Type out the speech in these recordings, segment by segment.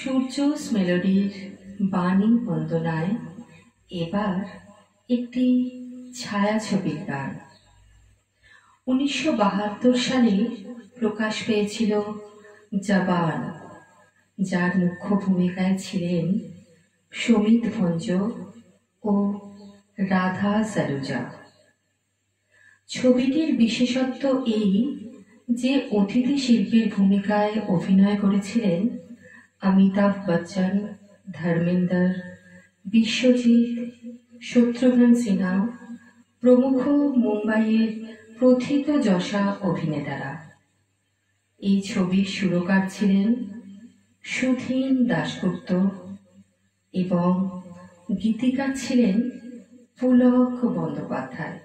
সূর্যস মেলোডির বাণী বন্দনায় এবার একটি ছায়াছবির গান। 1972 সালে প্রকাশ পেয়েছিল জবান, যার মুখ্য ভূমিকায় ছিলেন সমিত ভঞ্জ ও রাধা সারুজা। ছবিটির বিশেষত্ব এই যে অতিথি শিল্পীর ভূমিকায় অভিনয় করেছিলেন অমিতাভ বচ্চন, ধর্মেন্দ্র, বিশ্বজিৎ, শত্রুঘ্ন সিনহা প্রমুখ মুম্বাইয়ের প্রথিতযশা অভিনেতারা। এই ছবির সুরকার ছিলেন সুধীন দাশগুপ্ত এবং গীতিকার ছিলেন পুলক বন্দ্যোপাধ্যায়।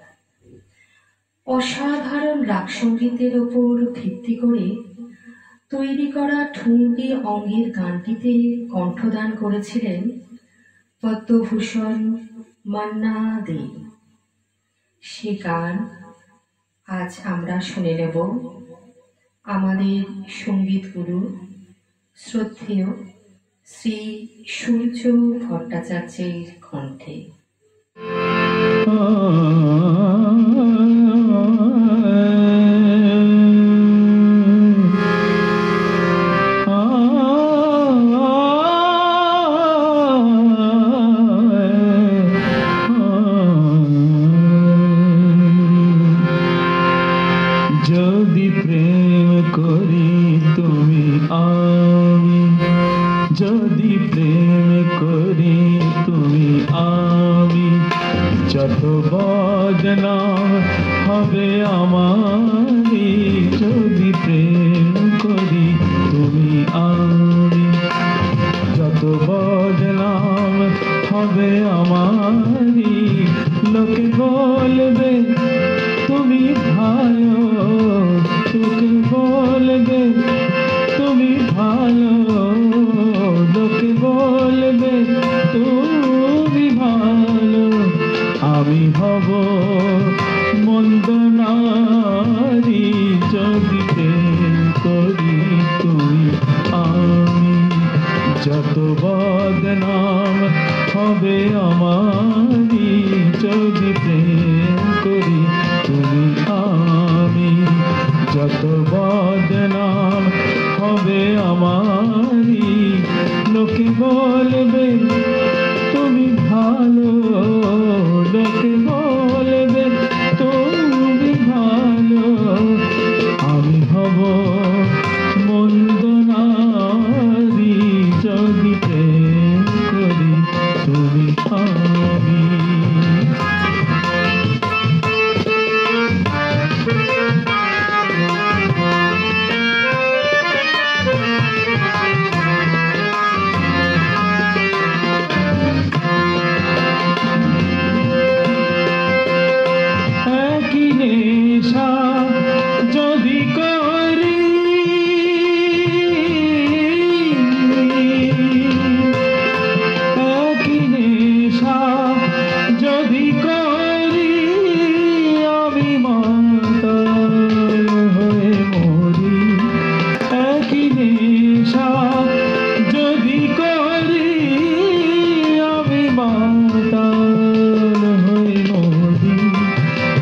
অসাধারণ রাগ সঙ্গীতের ওপর ভিত্তি করে তৈরি করা ঠুমকি অঙ্গের গানটিতে কণ্ঠদান করেছিলেন পদ্মভূষণ মান্না দে। সে গান আজ আমরা শুনে নেব আমাদের সঙ্গীত গুরু শ্রদ্ধেয় শ্রী সূর্য ভট্টাচার্যের কণ্ঠে। যদি প্রেম করি তুমি আমি, যদি প্রেম করি তুমি আমি, যত বদনাম হবে আমারি। যদি প্রেম করি তুমি আমি, যত বদনাম হবে আমারি। লোকে বলবে তুমি ভালো, লোকে বলবে তুমি ভালো, লোকে বলবে তুমি ভালো। আমি হব মন্দ নারী, যদি প্রেম করি তুমি আমি, যত বদনাম হবে আমারি। যদি প্রেম করি তুমি আমি, যত বদনাম হবে আমারি। লোকে বলবে তুমি ভালো, লোকে বলবে তুমি ভালো। আমি হব মন্দ নারী, যদি প্রেম করি তুমি আমি। একই নেশা যদি করি, একই নেশা যদি করি, আমি মাতাল হয়ে মরি। একই নেশা যদি করি, আমি মাতাল হয়ে মরি।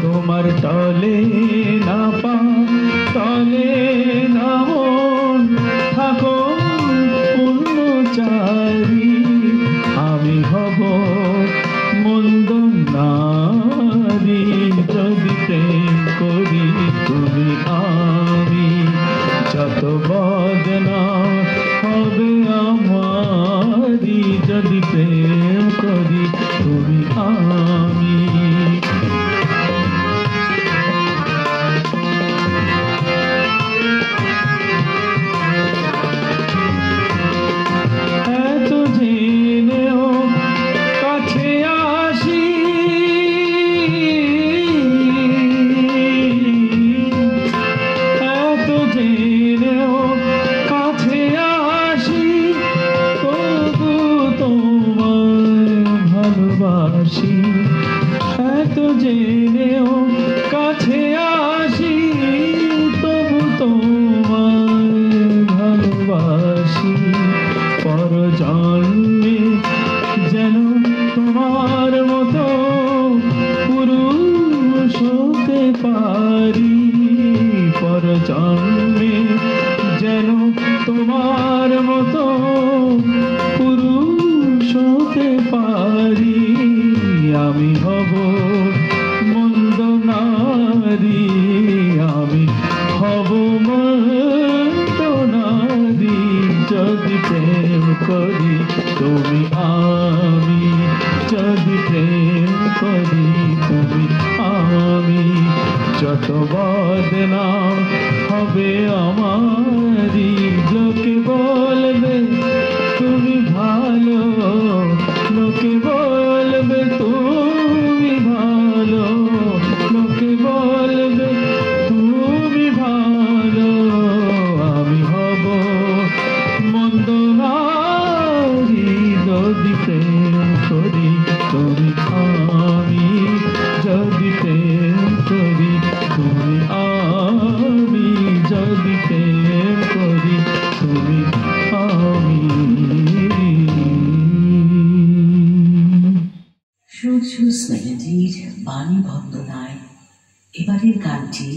তোমার তলে না পা, তলে না মন, থাকো পূর্ণচারী। আমি হব মন্দ নারী, যদি প্রেম করি তুমি আমি, যত বদনাম হবে আমারি। যদি প্রেম করি তুমি আমি। প্রেম করি তুমি আমি, যদি প্রেম করি তুমি আমি, যত বদনাম হবে আমারি, লোকে বলবে তুমি ভালো, লোকে বলবে তুমি ভালো, লোকে বলবে তুমি ভালো, আমি হব মন্দ নারী যদি প্রেম করি তুমি আমি, যদি প্রেম করি তুমি আমি, যদি প্রেম করি তুমি আমি। সুরজুস মেলোডির বাণী বন্দনায় এবারের গানটি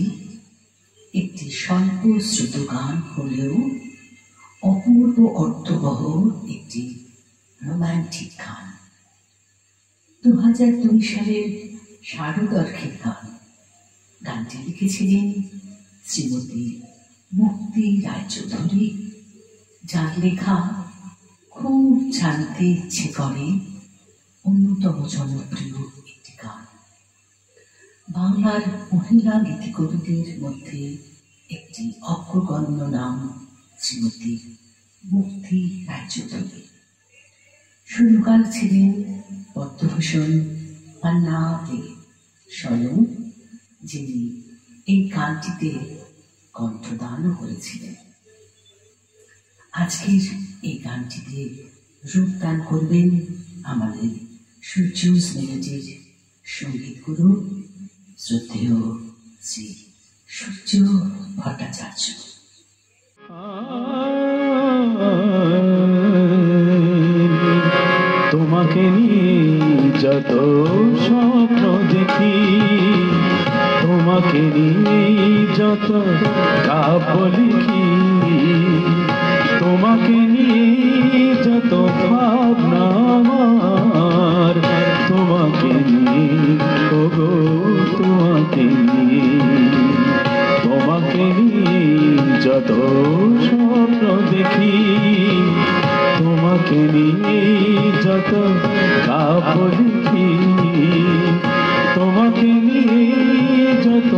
একটি স্বল্প শ্রুত গান হলেও অপূর্ব অর্থবহ একটি রোম্যান্টিক গান। 2002 সালের শারদর্ঘের গান। গানটি লিখেছিলেন শ্রীমতী মুক্তি রায়চৌধুরী, যার লেখা খুব জানতে ইচ্ছে করে অন্যতম জনপ্রিয় একটি গান। বাংলার মহিলা গীতিকবিদের মধ্যে একটি অগ্রগণ্য নাম শ্রীমতী মুক্তি রায়চৌধুরী। সুরকার ছিলেন পদ্মভূষণ পান্না দে স্বয়ং, যিনি এই গানটিতে কণ্ঠদানও করেছিলেন। আজকের এই গানটিতে রূপদান করবেন আমাদের সুরজুস মেলোডির সঙ্গীত গুরু শ্রদ্ধেয় শ্রী সূর্য ভট্টাচার্য। তোমাকে নিয়ে যত স্বপ্ন দেখি, তোমাকে নিয়ে যত কাব্য লিখি, তোমাকে নিয়ে যত ভাবনা আমার, তোমাকে নিয়ে ওগো তোমাকে নিয়ে, তোমাকে নিয়ে যত স্বপ্ন দেখি, তোমাকে নিয়ে যত কাব্য লিখি, তোমাকে নিয়ে যত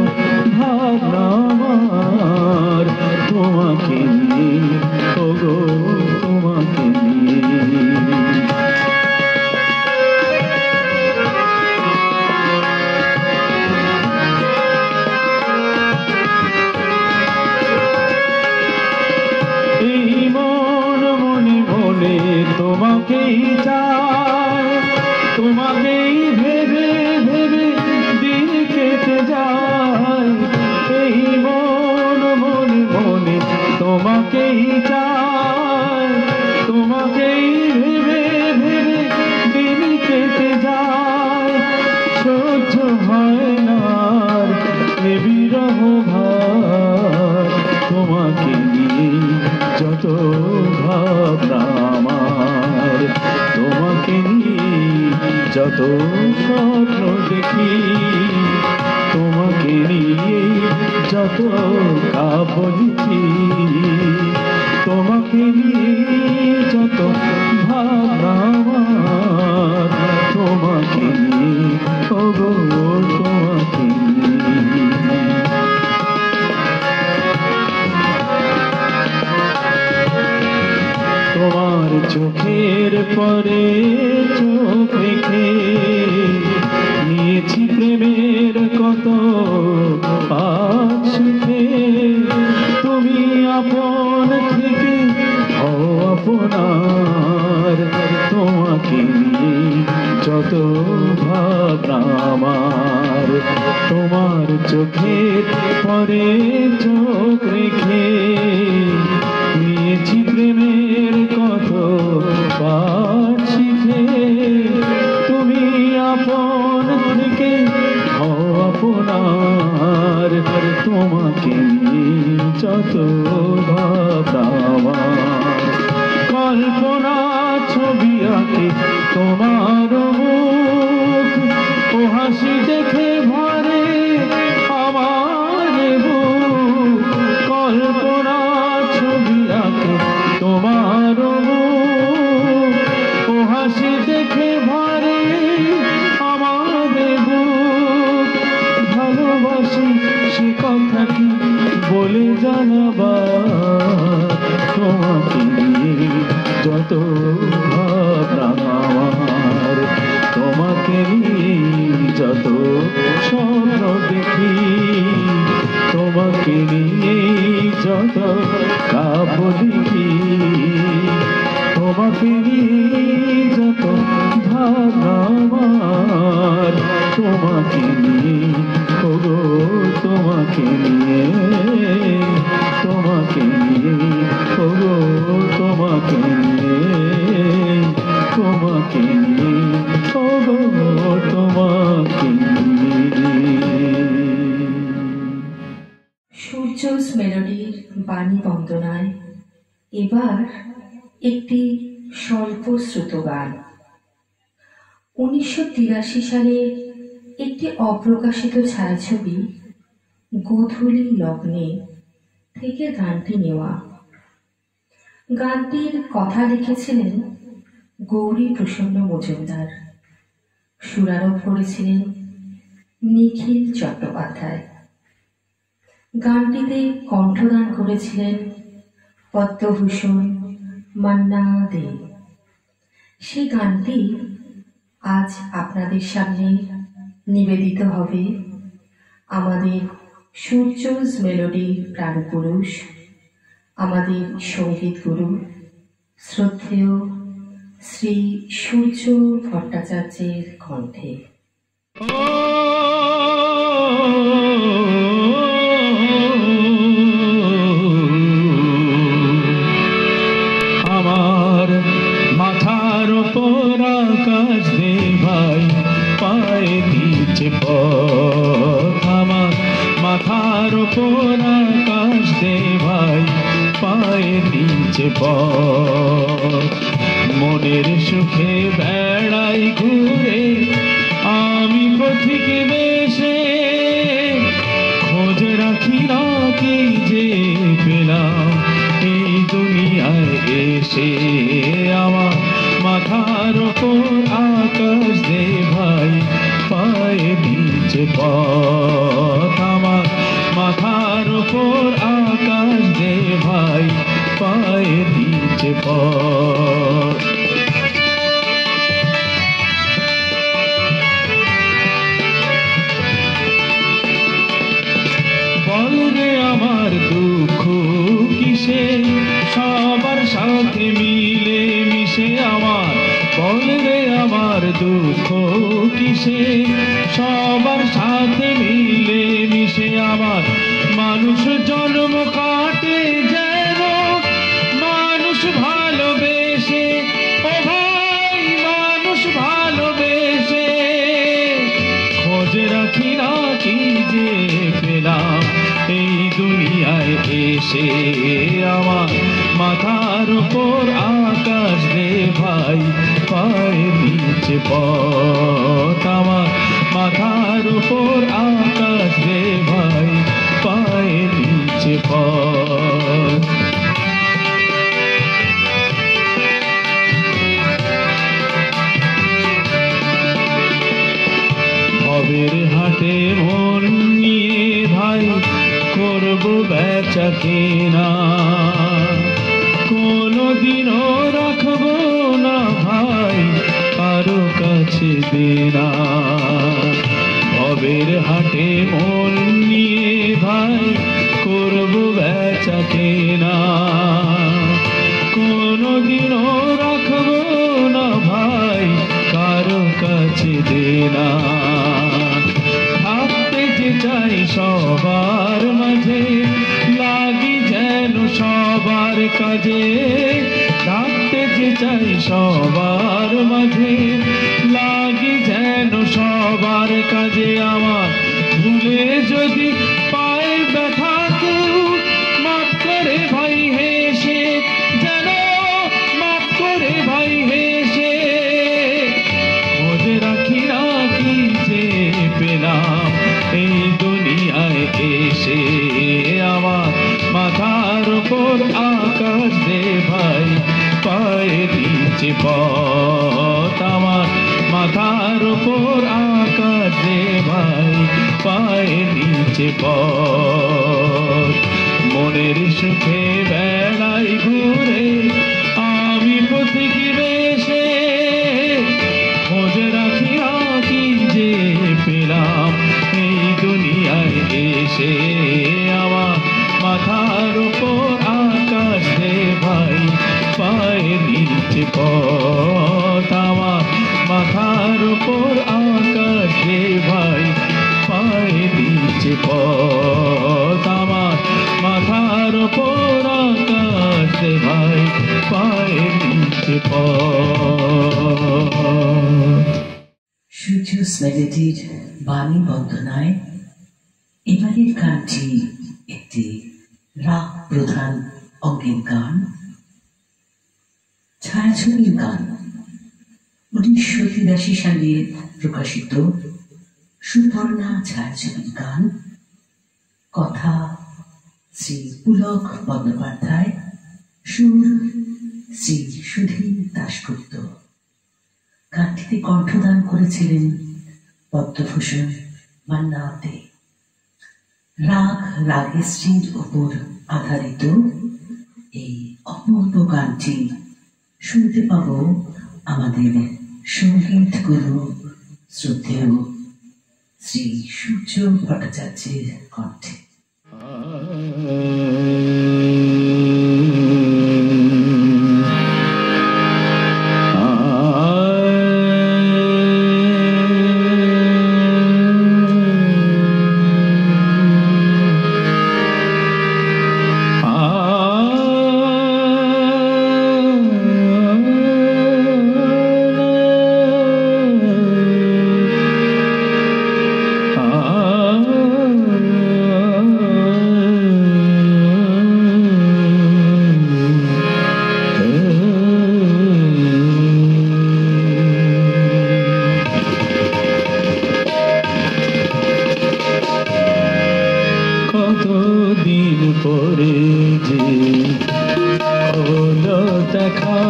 ভাবনা আমার, তোমাকে নিয়ে ওগো তোমাকে নিয়ে। এই মন মনে মনে তোমাকেই চায়, তোমাকেই ভেবে ভেবে দিন কেটে যায়। এই মন মনে মনে তোমাকেই চায়, তোমাকেই ভেবে ভেবে দিন কেটে যায়। সহ্য হয় না এ বিরহ ভার, তোমাকে নিয়ে যত ভাবনা আমার, তোমাকে নিয়ে যত স্বপ্ন দেখি, তোমাকে নিয়ে যত কাব্য লিখি, তোমাকে নিয়ে যত ভাবনা আমার, তোমাকে নিয়ে ওগো তোমাকে নিয়ে। তোমার চোখের পরে চোখ রেখে নিয়েছি প্রেমের কত সুখে, তুমি আপন থেকে হও আপনার, তোমাকে নিয়ে যত ভাবনা আমার, তোমার চোখের পরে চোখ রেখে নিয়েছি প্রেমের কত পাঠ শিখে, তুমি আপন থেকে হও আপনার, তোমাকে নিয়ে যত ভাবনা আমার। কল্পনা ছবি আঁকে তোমার মুখ, ও হাসি দেখে ভরে আমার বুক। কল্পনা ছবি আঁকে তোমার কত ভাবনা আমার, তোমাকে নিয়ে যত স্বপ্ন দেখি, তোমাকে নিয়ে যত কাব্য লিখি, তোমাকে নিয়ে যত ভাবনা আমার, তোমাকে নিয়ে ওগো তোমাকে নিয়ে, তোমাকে নিয়ে ওগো তোমাকে নিয়ে, তোমাকে নিয়ে ওগো তোমাকে নিয়ে। সূর্যস মেলোডির বাণী বন্দনায় এবার একটি স্বল্প শ্রুত গান। 1983 সালে একটি অপ্রকাশিত ছায়াছবি গোধূলি লগ্নে থেকে গানটি নেওয়া। গানটির কথা লিখেছিলেন গৌরী প্রসন্ন মজুমদার, সুরারোপ করেছিলেন নিখিল চট্টোপাধ্যায়। গানটিতে কণ্ঠদান করেছিলেন পদ্মভূষণ মান্না দে। সেই গানটি আজ আপনাদের সামনে নিবেদিত হবে আমাদের সূর্যস মেলোডির প্রাণপুরুষ, আমাদের সঙ্গীত গুরু শ্রদ্ধেয় শ্রী সূর্য ভট্টাচার্যের কণ্ঠে। আমার মাথার ওপর আকাশ দে ভাই, পায়ে নিচে পথ, আমার মাথার ওপর আকাশ দে ভাই, পায়ে নিচে পথ, মনের সুখে বেড়াই ঘুরে আমি পথিক বেশে, খোঁজ রাখি না কি যে পেলাম এই দুনিয়ায় এসে, আমার মাথার ওপর আকাশ দে ভাই, পায়ে নিচে পথ, আমার মাথার ওপর আকাশ দে ভাই, পায়ে নিচে পথ। বল রে আমার দুঃখ কিসে, সবার সাথে মিলে মিশে আমার, বল রে আমার দুঃখ কিসে, সবার সাথে মিলে মিশে আমার, মানুষ জন্ম কাটে যেন মানুষ ভালোবেসে, ও ভাই মানুষ ভালোবেসে, খোঁজ রাখি না কি যে পেলাম এই দুনিয়ায় এসে, আমার মাথার উপর আকাশ দে ভাই, পায়ে নিচে পথ, আমার মাথার উপর আকাশ দে ভাই, পায়ে নিচে পথ। ভবের হাটে মন নিয়ে ভাই, করবো বেচা কেনা, কোনদিনও রাখবো না ভাই কারো কাছে দেনা, ভবের হাটে মন নিয়ে ভাই, করবো বেচা কেনা, কোনদিনও রাখবো না ভাই কারো কাছে দেনা, থাকতে যে চাই সবার মাঝে, লাগি যেন সবার কাজে, থাকতে যে চাই সবার মাঝে, লাগি যেন সবার কাজে, আমার ভুলে যদি পায়ে ব্যথা কেউ, মাফ করে ভাই হেসে, যেন মাফ করে ভাই হেসে, খোঁজ রাখি না কি যে পেলাম এই দুনিয়ায় এসে, আমার মাথার উপর আকাশ দে ভাই, পায়ে নিচে পথ, আমার মাথার উপর আকাশ দে ভাই, পায়ে নিচে মনের সুখে বেড়াই ঘুরে আমি পথে পথ আমার মাথার উপর আকাশ রে ভাই পায়ে দিচ্ছে পথ আমার মাথার উপর আকাশ রে ভাই পায়ে দিচ্ছে পথ। সূর্যস মেলোডির বাণী বন্দনায় এবারের গানটি একটি রাগ প্রধান অঙ্গের গান, ছায়াছবির গান। 1983 সালে প্রকাশিত সুপর্ণা ছায়াছবির গান। কথা শ্রী পুলক বন্দ্যোপাধ্যায়, সুর শ্রী সুধীর দাশগুপ্ত। গানটিতে কণ্ঠদান করেছিলেন পদ্মভূষণ মান্না দে। রাগ রাগেশ্রীর উপর আধারিত এই অপূর্ব গানটি শুনতে পাব আমাদের সঙ্গীত গুরু শ্রদ্ধেয় শ্রী সূর্য ভট্টাচার্যের কণ্ঠে। কতদিন পরে যে হলো দেখা,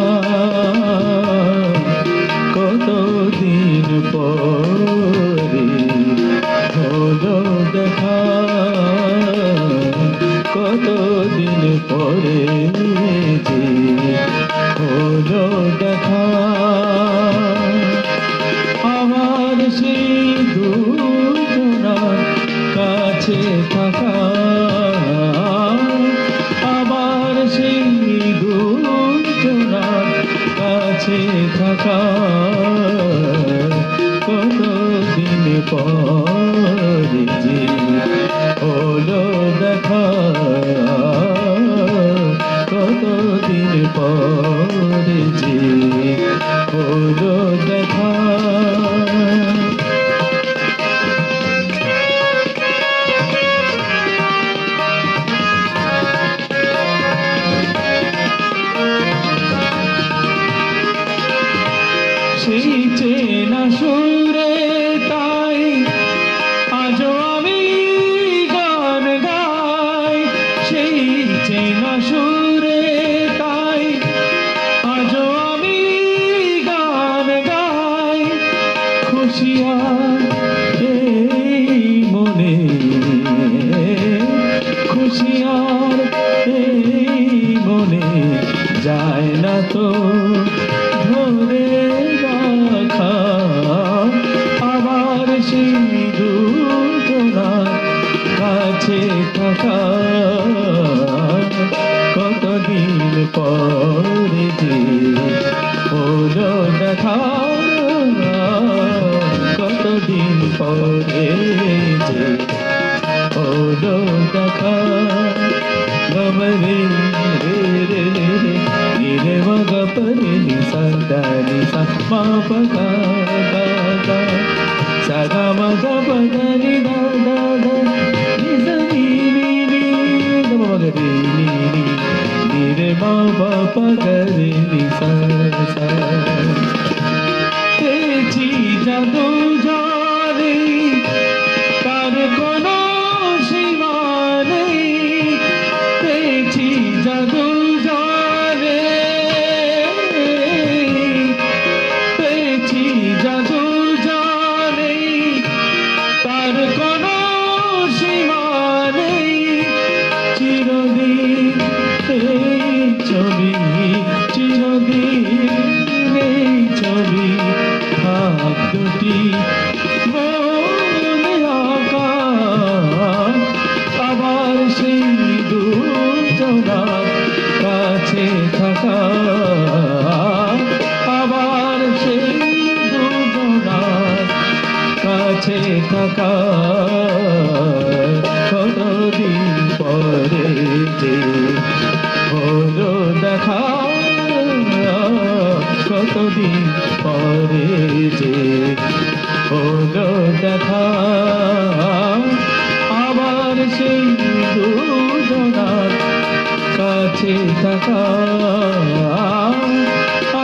কতদিন পরে হলো দেখা, কতদিন পরে যে হলো দেখা। আমার সেই দুজনার কাছে থাকা, আবার সেই দুজনার কাছে থাকা, কতদিন পরে যে হলো দেখা, কতদিন পরে যে হলো দেখা। সেই চেনা সুরে তাই আজও আমি গান গাই, সেই চেনা সুরে তাই আজও আমি গান গাই। খুশিয়ার এই মনে, খুশিয়ার এই মনে যায় না তো ধরে রাখা। আবার সেই দুজনার কাছে থাকা, কতদিন পরে যে হলো দেখা, কতদিন পরে যে হলো দেখা। গমরে রে রে রে রে রে মগ পরে নি সা দা নি সা মা পা গা গা গা সা গা মা গা পা গা নি দা দা দা নি সা নি নি নি গা মা গা রে নি নি নি রে মা পা পা গা রে নি সা সা। পেয়েছি জাদু জানে তার কোনো সীমা নেই, পেয়েছি জাদু জানে, পেয়েছি জাদু জানে তার কোনো সীমা নেই। চিরদিন এই ছবি, চিরদিন কতদিন পরে যে হলো দেখা, আবার সেই দুজনার কাছে থাকা,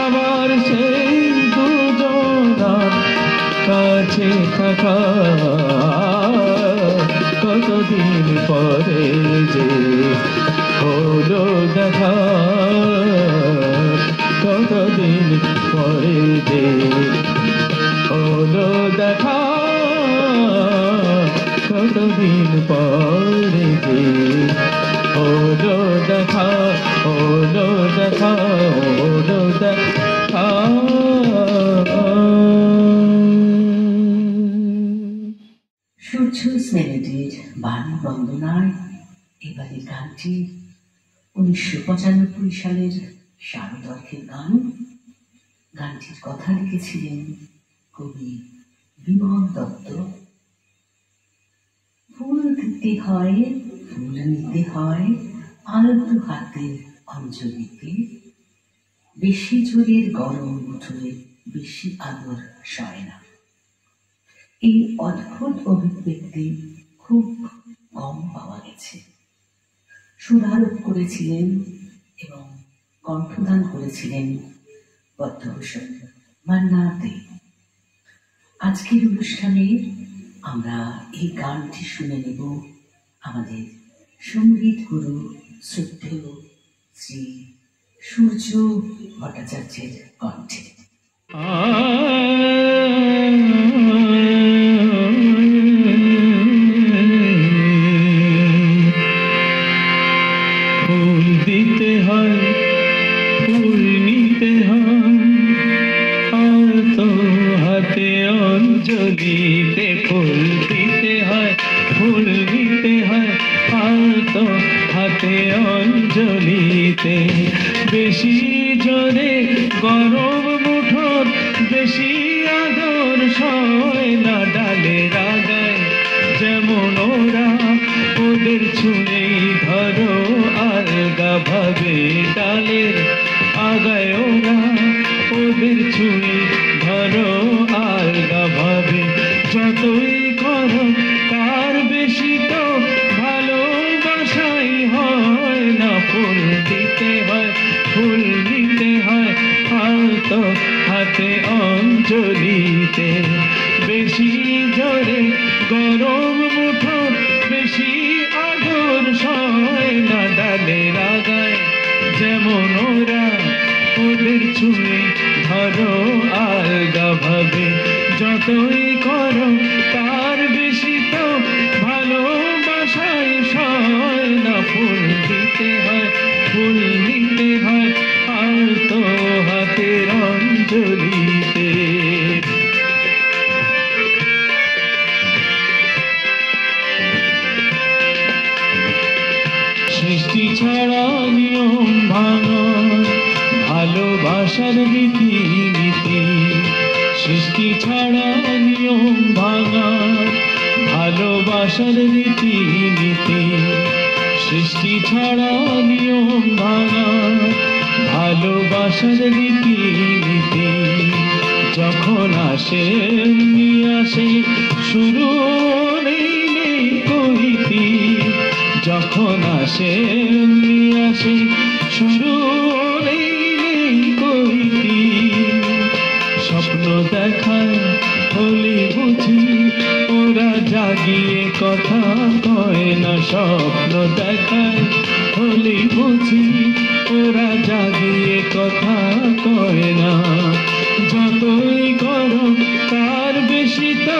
আবার সেই দুজনার কাছে থাকা, কতদিন পরে যে হলো দেখা, কতদিন পরে যে হলো দেখা, কতদিন পরে যে হলো দেখা, হলো দেখা, হলো দেখা। সূর্য মেলোডির বাণী বন্দনায় এবারে গানটি 1995 সালের শারদর্ঘের গান। গানটির কথা লিখেছিলেন কবি বিমল দত্ত। ফুল দিতে হয়, ফুল নিতে হয়, আলতো হাতে অঞ্জলিতে, বেশি জোরের গরম উঠলে বেশি আদর সয় না। এই অদ্ভুত অভিব্যক্তি খুব কম পাওয়া গেছে। সুরারোপ করেছিলেন এবং কণ্ঠদান করেছিলেন পদ্মভূষণ মান্না দে। আজকের অনুষ্ঠানে আমরা এই গানটি শুনে নেব আমাদের সঙ্গীত গুরু শ্রদ্ধেয় শ্রী সূর্য ভট্টাচার্যের কণ্ঠে। ফুল দিতে হয়, ফুল নিতে হয়, আর তো হাতে অঞ্জলিতে, ফুল দিতে হয়, ফুল নিতে হয়, আর তো হাতে অঞ্জলিতে, বেশি জোরে গরম মুঠোর বেশি আদর সয় না, ডালে রাগায় যেমন ওরা ওদের ছুঁয়েই ধরো আলগা ভাবে, ডালের আগায় ওরা ওদের ছুঁয়ে ধরো আলগা ভাবে, যতই করো তার বেশি তো ভালোবাসাই হয় না, ফুল দিতে হয়, ফুল নিতে হয়, আলতো হাতে অঞ্জলিতে, বেশি জোরে গরম মুঠো বেশি আদর সয় না, ডালে রাগায় যেমন ওরা ওদের ছুঁয়ে ধরো আলগা ভাবে, যতই করো তার বেশি তো ভালোবাসায় সয় না, ফুল দিতে হয়, ফুল নিতে হয়, আলতো হাতের অঞ্জলিতে। সৃষ্টি ছাড়া নিয়ম ভাঙা, ভালোবাসার রীতি নীতি, সৃষ্টি ছাড়া নিয়ম ভাঙা, ভালোবাসার রীতি নীতি, সৃষ্টি ছাড়া নিয়ম ভাঙা, ভালোবাসার রীতি নীতি, যখন আসে নিয়ে আসে শুরু নেই নেই কইতি, যখন আসে নিয়ে আসে শুরু নেই নেই কইতি, স্বপ্ন দেখায় হলে বুঝি ওরা জাগিয়ে কথা কয় না, স্বপ্ন দেখায় হলে বুঝি ওরা জাগিয়ে কথা কয় না, যতই করো তার বেশি তো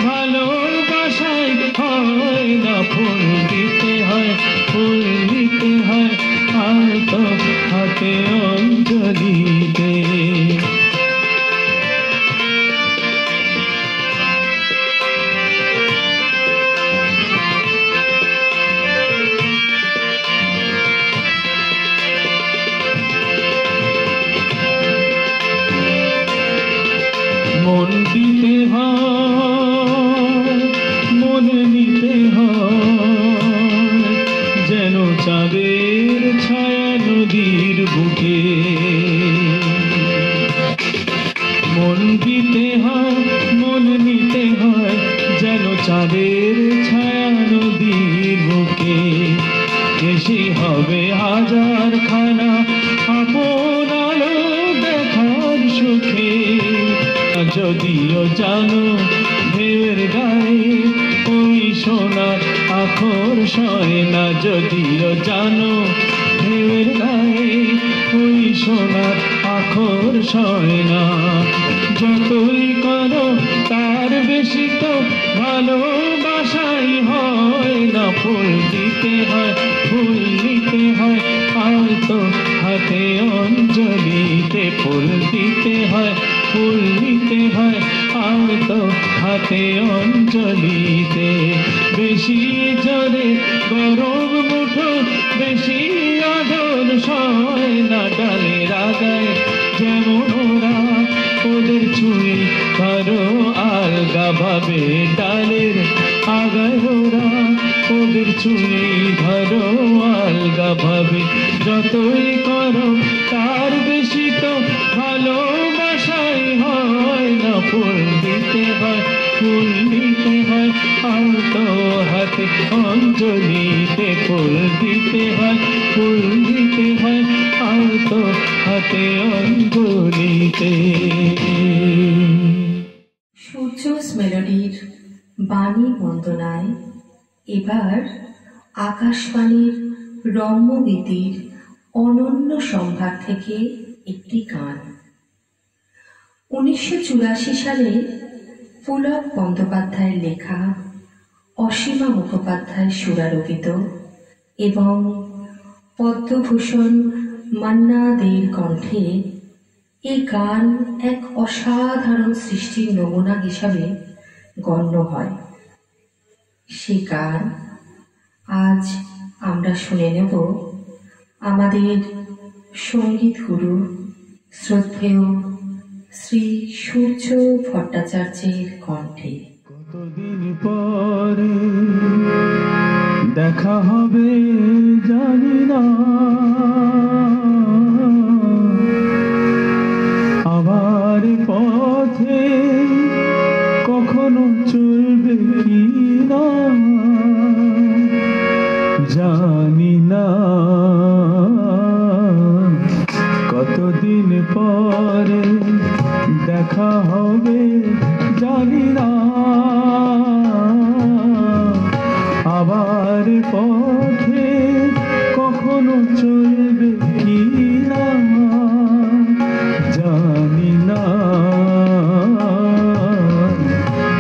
ভালোবাসায় হয় না, ফুল দিতে হয়, ফুল দিতে হয়, আর তো হাতে অঞ্জলিতে। মন দিতে হয়, মন নিতে হয়, যেন চাঁদের ছায়া নদীর বুকে, চাঁদের ছায়া নদীর বুকে এসে হবে হাজার খানা আপন আলো দেখার সুখে। যদিও জানো ঢেউয়ের গায়ে ওই সোনার আখর সয় না, যদিও জানো ঢেউয়ের গায়ে ওই সোনার আখর সয় না। যতই করো তার বেশি তো ভালোবাসাই হয় না। ফুল দিতে হয়, ফুল দিতে হয় আলতো হাতে অঞ্জলিতে। ফুল দিতে হয়, ফুল দিতে হয় আলতো হাতে অঞ্জলিতে। বেশি জোরে গরম মুঠো বেশি আদর সয় না। ডালের আগায় যেমন ওরা ওদের ছুঁয়ে ধরো আলগা ভাবে। ডালের আগায় ওরা ওদের ছুঁয়ে ধরো আলগা ভাবে। যতই করো তার বেশি তো ভালোবাসাই হয় না। ফুল দিতে হয়, ফুল দিতে হয় আলতো হাতে অঞ্জলিতে। ফুল দিতে হয়, ফুল দিতে হয় আলতো হাতে অঞ্জলিতে। সূর্যস মেলোডির বাণী বন্দনায় এবার আকাশবাণীর রম্যগীতির অনন্য সম্ভার থেকে একটি গান। 1984 সালে পুলক বন্দ্যোপাধ্যায়ের লেখা, অসীমা মুখোপাধ্যায় সুরারোপিত এবং পদ্মভূষণ মান্না দের কণ্ঠে এই গান এক অসাধারণ সৃষ্টির নমুনা হিসাবে গণ্য হয়। সে গান আজ আমরা শুনে নেব আমাদের সঙ্গীত গুরু শ্রদ্ধেয় শ্রী সূর্য ভট্টাচার্যের কণ্ঠে। কতদিন পরে দেখা হবে জানি না, আবার পথে কখনো চলবে কি না জানি না। কতদিন পরে দেখা হবে জানি না, আবার পথে কখনো চলবে কি না জানি না।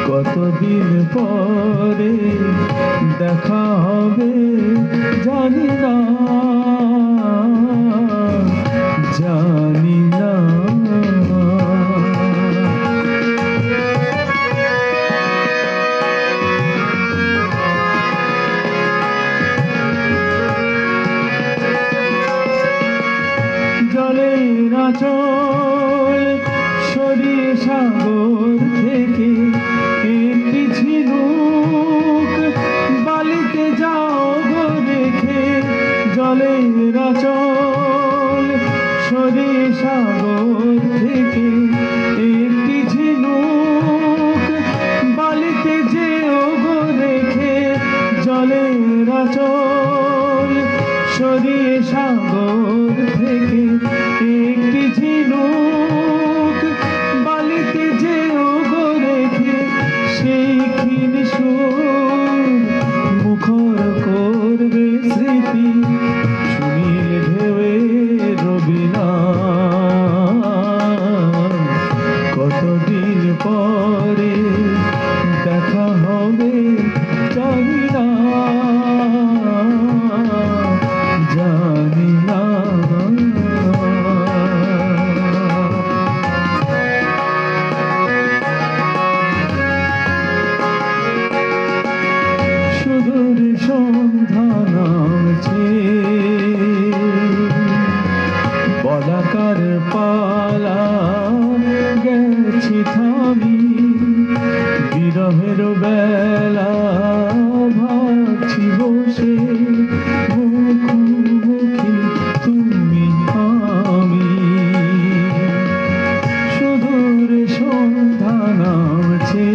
কতদিন পরে দেখা হবে জানি না, জানি না। জলের আঁচল সরিয়ে সাগর থেকে একটি ঝিনুক বালিতে যাও গো রেখে। জলের আঁচল সরিয়ে সাগর থেকে একটি ঝিনুক বালিতে যেও গো রেখে। জলের আঁচল সরিয়ে সাগর থেকে একটি ঝিনুক বালিতে যেও গো রেখে। সেই ক্ষীণ সুর মুখর করবে স্মৃতি সুনীল ঢেউয়ের অভিনয়। কতদিন পরে দেখা হবে জানি না, জানি না। সুদূর সন্ধ্যা নামছে, বলাকার পালা গেছি থামি। বিরহের বেলা ভাবছি বসে মুখোমুখি তুমি আমি। সুদূর সন্ধ্যা নামছে,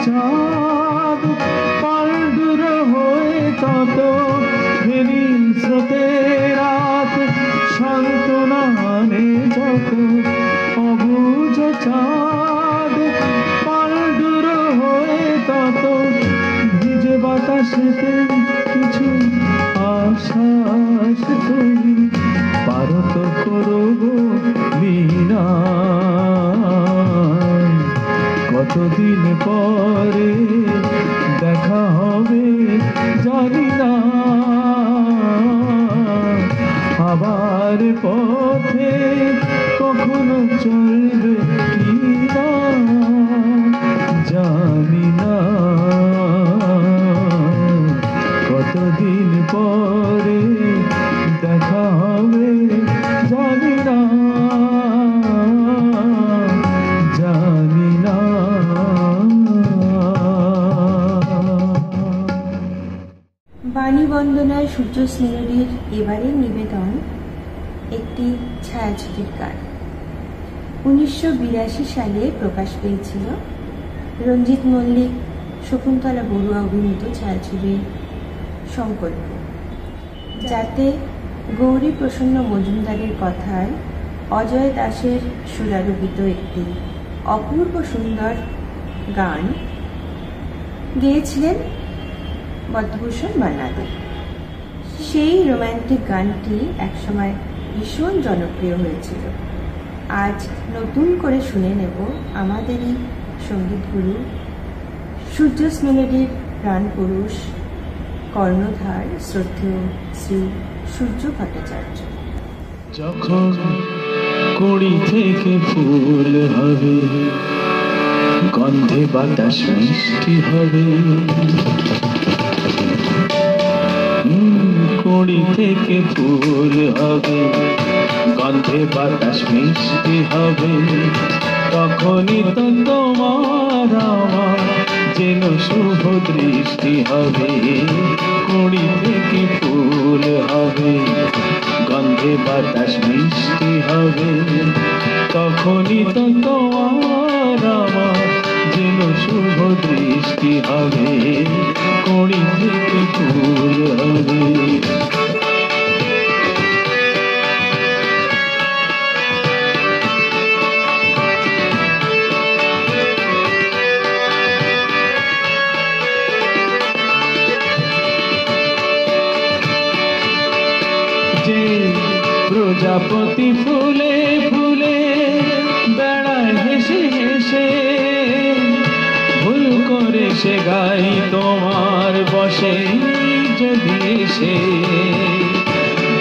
চাঁদ পাণ্ডুর হয়ে তত ফেরি স্রোতে রাত সান্ত্বনা আনে যত অবুঝ চাঁদ পাণ্ডুর হয়ে তত ভিজে বাতাসেতে কিছু আশ্বাস তুমি পারো তো করব বিনা কতদিন পরে দেখা হবে জানি না আবার পথে কখনো চলবে কি না জানি না কতদিন পরে দেখা হবে জানি না জানি না। বাণী বন্দনায় সূর্য স্নেহীর এবারের নিবেদন একটি ছায়াছবির গান। 1982 সালে প্রকাশ পেয়েছিল রঞ্জিত মল্লিক, শকুন্তলা বড়ুয়া অভিনীত ছায়াছবি সংকল্প, যাতে গৌরী প্রসন্ন মজুমদারের কথায় অজয় দাসের সুরারোপিত একটি অপূর্ব সুন্দর গান গেয়েছিলেন পদ্মভূষণ মান্নাদে। সেই রোম্যান্টিক গানটি একসময় ভীষণ জনপ্রিয় হয়েছিল। আজ নতুন করে শুনে নেব আমাদেরই সঙ্গীত গুরু সূর্যস মেলোডির প্রাণ পুরুষ কর্ণধার শ্রদ্ধেয় শ্রী সূর্য ভট্টাচার্য। যখন কুড়ি থেকে ফুল হবে, গন্ধে বাতাস মিষ্টি হবে, কুড়ি থেকে ফুল হবে, গন্ধে বাতাস মিষ্টি হবে, তখনই তো তোমার আমার যেন শুভ দৃষ্টি হবে। কুড়ি থেকে ফুল হবে, গন্ধে বাতাস মিষ্টি হবে, তখনই তো তোমার আমার যেন শুভ দৃষ্টি হবে। কুড়ি থেকে ফুল হবে। যে প্রজাপতি ফুলে ফুলে বেড়ায় হেসে হেসে, ভুল করে সে গাই তোমার বসে যদি এসে।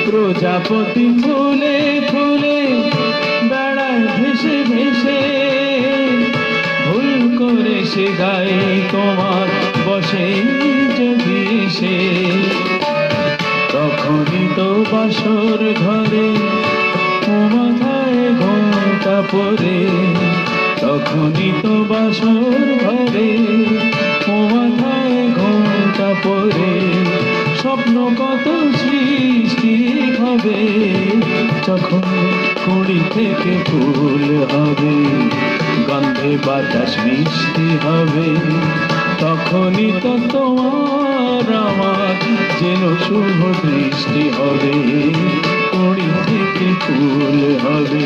প্রজাপতি ফুলে ফুলে বেড়ায় ভেসে ভেসে, ভুল করে সে গাই তোমার বসে যদি এসে। তখনই তো বাসর ঘরে মাথায় ঘোমটা পরে, তখনই তো বাসর ঘরে মাথায় ঘোমটা পরে, স্বপ্ন কত সৃষ্টি হবে। যখন কুড়ি থেকে ফুল হবে, গন্ধে বাতাস মিষ্টি হবে, তখনই তো তোমার আমার যেন শুভ দৃষ্টি হবে। কুড়ি থেকে ফুল হবে।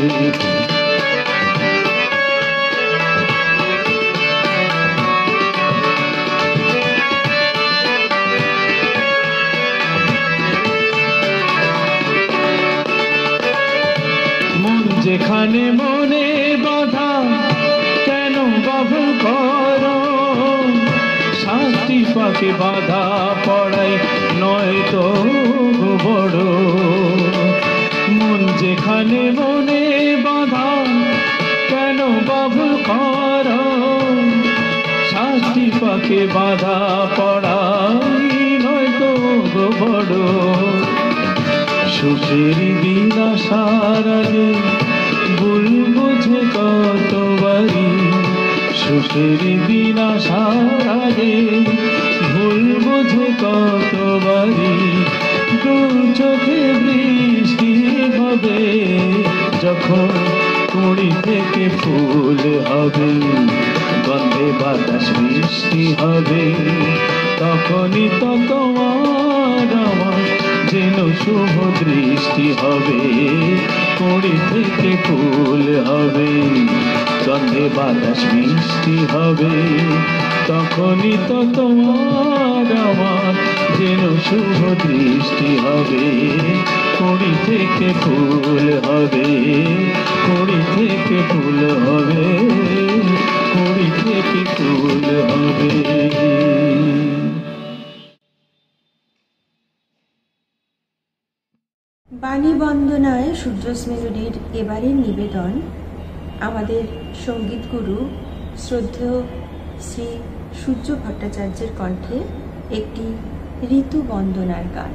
মন যেখানে মনে বাধা, কেন বাবু করো, শাস্তি পাকে বাধা পড়াই নয় তো বড়। মন যেখানে মনে বাধা, কেন বাবু করো, শাস্তি পাকে বাধা পড়াই নয় তো বড়। সুখের বিনা সারালে ভুল বুঝে কতবারি, সুখের বিনা সারালে ভুল বুঝে কতবারি। দু চোখে বৃষ্টি হবে, যখন কুড়ি থেকে ফুল হবে, গন্ধে গন্ধে বাতাস বৃষ্টি হবে, তখনই তো তোমার আমার যেন শুভ দৃষ্টি হবে, কুড়ি থেকে ফুল হবে। গন্ধে বাতাস বৃষ্টি হবে, তখনই তো তোমার আমার যেন শুভ দৃষ্টি হবে, কুড়ি থেকে ফুল হবে, কুড়ি থেকে ফুল হবে, কুড়ি থেকে ফুল হবে। বাণী বন্দনায় সূর্যস মেলোডির এবারের নিবেদন আমাদের সঙ্গীত গুরু শ্রদ্ধেয় শ্রী সূর্য ভট্টাচার্যের কণ্ঠে একটি ঋতু বন্দনার গান,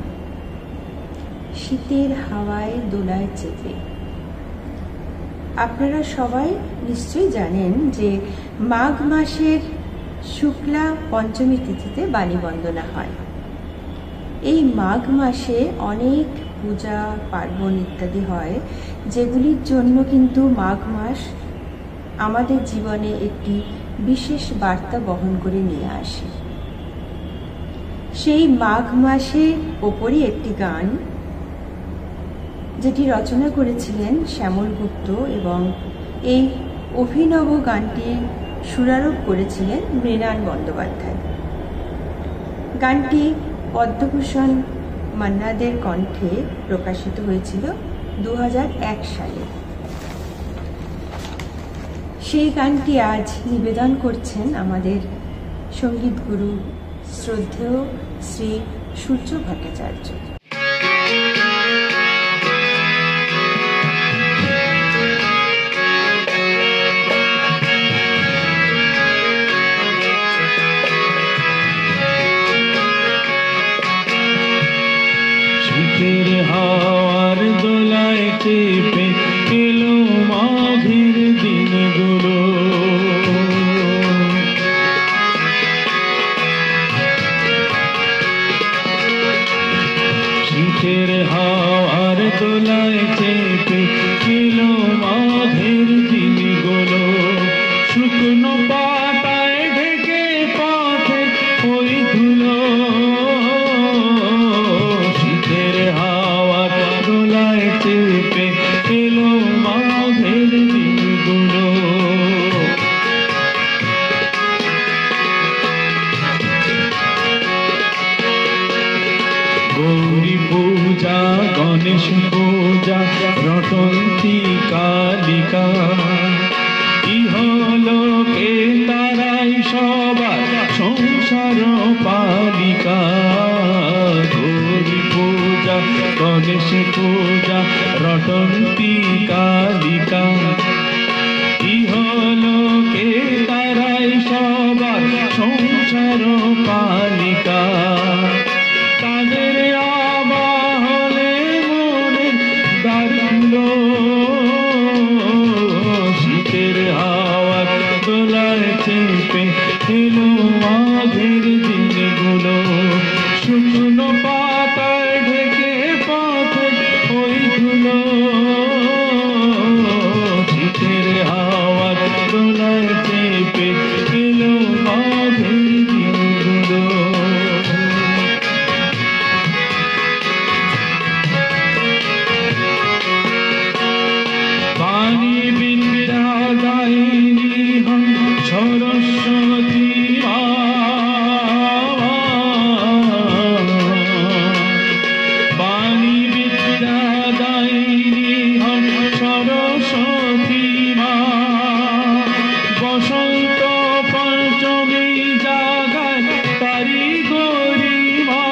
শীতের হাওয়ায় দোলায় চেপে। আপনারা সবাই নিশ্চয়ই জানেন যে মাঘ মাসের শুক্লা পঞ্চমী তিথিতে বাণী বন্দনা হয়। এই মাঘ মাসে অনেক পূজা পার্বণ ইত্যাদি হয়, যেগুলির জন্য কিন্তু মাঘ মাস আমাদের জীবনে একটি বিশেষ বার্তা বহন করে নিয়ে আসে। সেই মাঘ মাসের ওপরই একটি গান, যেটি রচনা করেছিলেন শ্যামল গুপ্ত, এবং এই অভিনব গানটি সুরারোপ করেছিলেন মৃণাল বন্দ্যোপাধ্যায়। গানটি পদ্মভূষণ মান্নাদের কণ্ঠে প্রকাশিত হয়েছিল 2001 সালে। সেই গানটি আজ নিবেদন করছেন আমাদের সঙ্গীত গুরু শ্রদ্ধেয় শ্রী সূর্য ভট্টাচার্য। শীতের হাওয়ার দোলায় চেপে এলো মাঘের দিনগুলো, শীতের হাওয়ার দোলায় চেপে এলো মাঘের দিনগুলো, শুকনো পাতায় ঢেকে পথে ওই ধুলো, শীতের হাওয়ার দোলায় চেপে এলো মাঘের দিনগুলো। গৌরী পূজা, গণেশ পূজা, রটন্তী কালিকা, ইহলোকে তারাই সবার সংসার পালিকা। গৌরী পূজা, গণেশ পূজা, রটন্তী কালিকা, ইহলোকে তারাই সবার সংসার পালিকা। তাদের আবাহনে মনের দাঁড়িলো, শীতের হাওয়ার দোলায় চেপে এলো মাঘের দিনগুলো, শুকনো পাতায় ঢেকে পথে ওই ধুলো, শীতের হাওয়ার দোলায় চেপে এলো মাঘের দিনগুলো। বাণী বিদ্যাদায়িনী হন সরস্বতী মা, বাণী বিদ্যাদায়িনী হন সরস্বতী মা। বসন্ত পঞ্চমী জাগায় তারি গরিমা,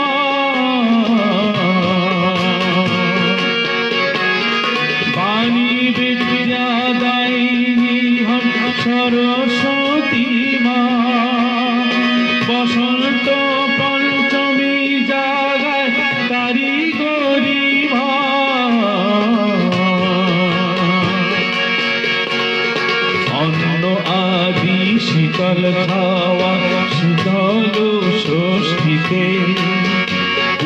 বাণী বিদ্যাদায়িনী হন সরস্বতী মা। বসন্ত পঞ্চমী জাগায় তারি গরিমা, অন্ন আদি শীতল খাওয়া শীতল ষষ্ঠীতে,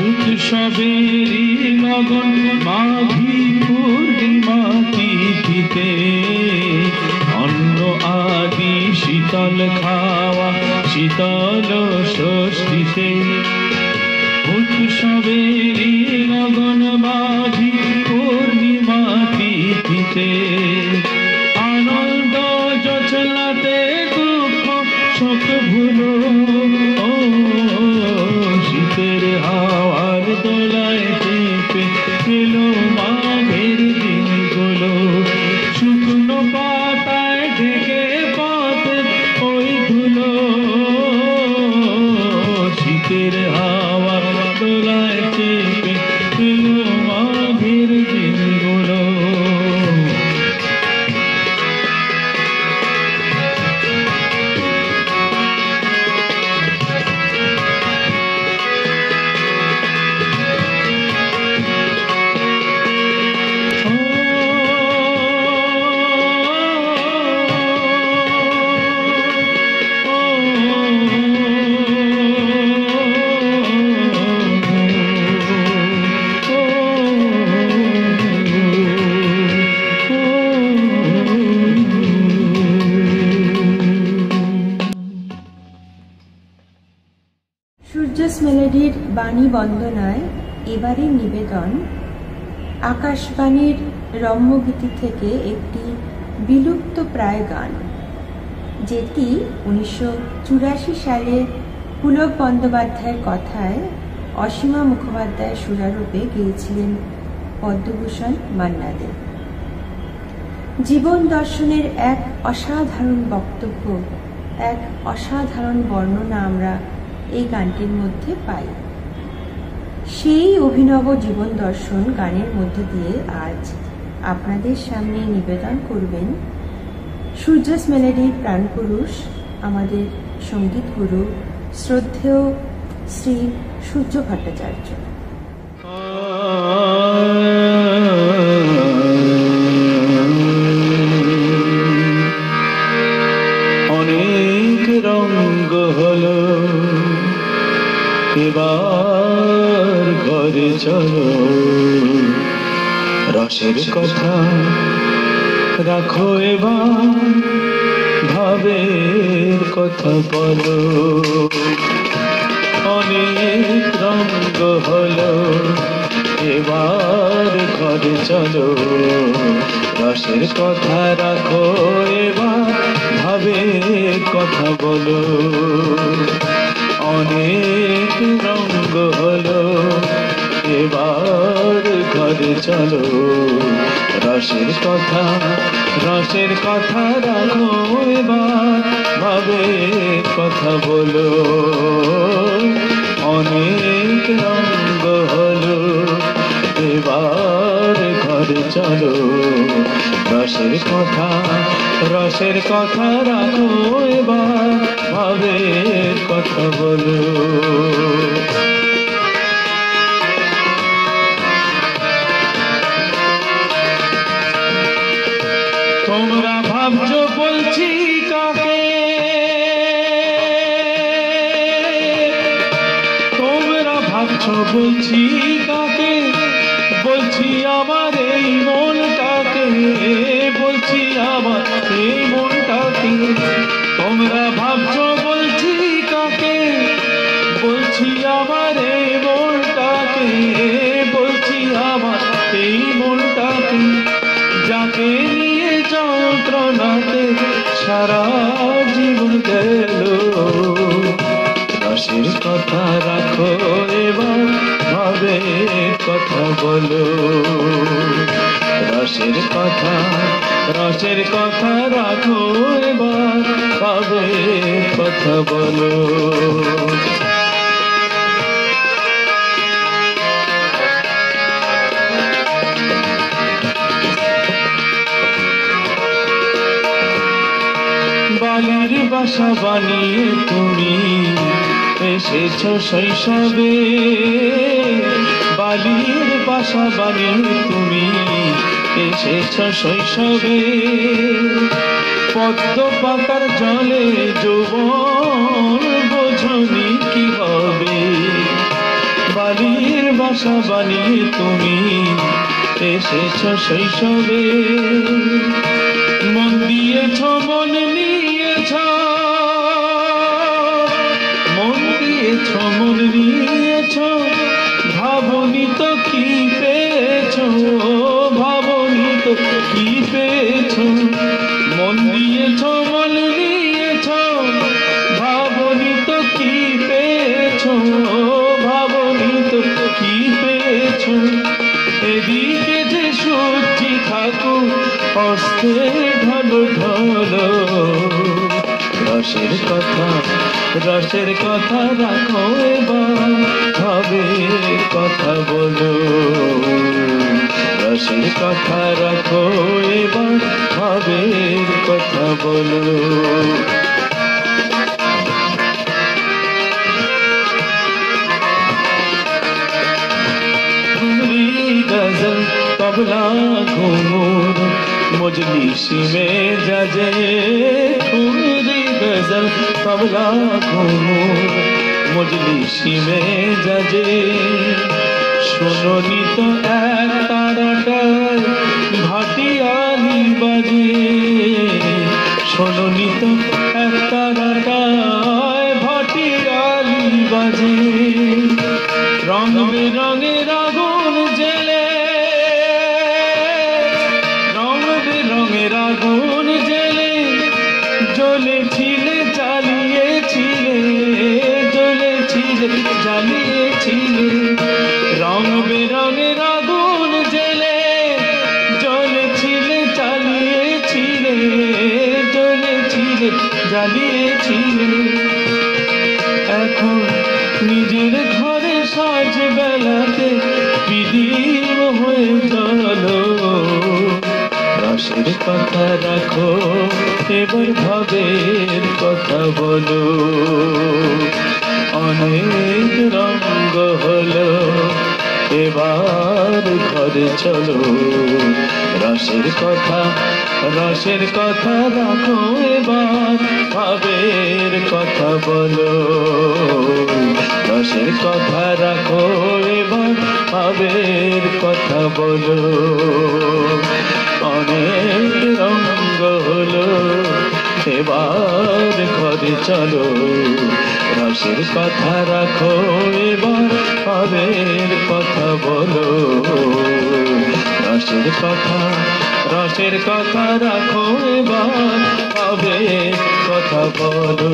উৎসবেরই লগন মাঘী পূর্ণিমা তিথিতে। অন্ন আদি শীতল খাওয়া শীতল ষষ্ঠীতে উৎসবেরই গগন বাজি পূর্ণিমা তিথিতে আনন্দ জোছনাতে দুঃখ শোক ভুলো শীতের হাওয়ার দোলায় চেপে এলো মাঘের দিনগুলো শুকনো পাতায় ঢেকে পথের ওই ধুলো শীতের হাওয়ার দোলায় চেপে এলো মাঘের দিনগুলো। সূর্যস মেলোডির বাণী বন্দনায় এবারের নিবেদন আকাশবাণীর রম্যগীতি থেকে একটি বিলুপ্ত প্রায় গান, যেটি 1984 সালে পুলক বন্দ্যোপাধ্যায়ের কথায় অসীমা মুখোপাধ্যায় সুরারূপে গেয়েছিলেন পদ্মভূষণ মান্না দে। জীবন দর্শনের এক অসাধারণ বক্তব্য, এক অসাধারণ বর্ণনা আমরা এই গানটির মধ্যে পাই। সেই অভিনব জীবন দর্শন গানের মধ্যে দিয়ে আজ আপনাদের সামনে নিবেদন করবেন সূর্যস মেলোডির প্রাণপুরুষ, আমাদের সঙ্গীত গুরু শ্রদ্ধেয় শ্রী সূর্য ভট্টাচার্য। অনেক রঙ হলো এবার ঘরে চলো রসের কথা রাখো এবার ভাবের কথা বলো অনেক রঙ হলো এবার ঘরে চলো রসের কথা রাখো এবার ভাবের কথা বলো অনেক রঙ হলো এবার ঘরে চলো রসের কথা রাখো এবার ভাবের কথা বলো অনেক রঙ হলো এবার ঘরে চলো রসের কথা রাখো এবার ভাবের কথা বলো। তোমরা ভাবছো বলছি কাকে তোমরা ভাবছো বলছি কাকে বলছি আমার এই মনটাকে বলছি আমার এই মনটাকে তোমরা ভাবছো বলছি কাকে বলছি আমার এই মনটাকে বলছি আমার এই মনটাকে যাকে নিয়ে যন্ত্রণাতে সারা জীবন গেল রসের কথা রাখো এবার ভাবের কথা বলো রসের কথা রাখো এবার ভাবের কথা বলো। বালির বাসা বানিয়ে তুমি এসেছ শৈশবে বালির বাসা বানিয়ে তুমি এসেছ শৈশবে পদ্ম পাতার জলে যৌবন বোঝনি কি হবে বালির বাসা বানিয়ে তুমি এসেছ শৈশবে মন দিয়েছ মন নিয়েছ মন নিয়েছ, ভাবনি তো কি পেয়েছ, ভাবনি তো কি পেয়েছ। মন দিয়েছ মন নিয়েছ, ভাবনি তো কি পেয়েছ, ভাবনি তো কি পেয়েছ। এদিকে যে সূর্যি ঠাকুর অস্তে ঢলো ঢলো, রসের কথা রাখো এবার, ভাবের কথা বলো। রসের কথা রাখো এবার, ভাবের কথা বলো। गजल तबला घूमूर मजलिसी में जजे, ठुमरी गजल तबला घूमूर मजलिसी में जजे। शोनी तो एक ताराटाय भाटियाली बाजे, शोनी तो एक ताराटाय भाटियाली बाजे। रंग बेरंगेर আগুন জেলে, রং বেরঙের আগুন জেলে, জ্বলেছিলে জ্বালিয়েছিলে, জ্বলেছিলে জ্বালিয়েছিলে। রং বেরঙের আগুন জেলে, জ্বলেছিলে জ্বালিয়েছিলে, জ্বলেছিলে জ্বালিয়েছিলে। এখন নিজের ঘরে সাজ বেলাতে বিলীন হয়ে চলো। রসের কথা রাখো এবার, ভাবের কথা বলো। অনেক রঙ্গ হলো এবার ঘরে চলো। রসের কথা রাখো এবার, ভাবের কথা বলো। রসের কথা রাখো এবার, ভাবের কথা বলো। অনেক রঙ্গ হলো এবার ঘরে চলো। রসের কথা রাখো এবার, ভাবের কথা বলো। রসের কথা রাখো এবার, ভাবের কথা বলো।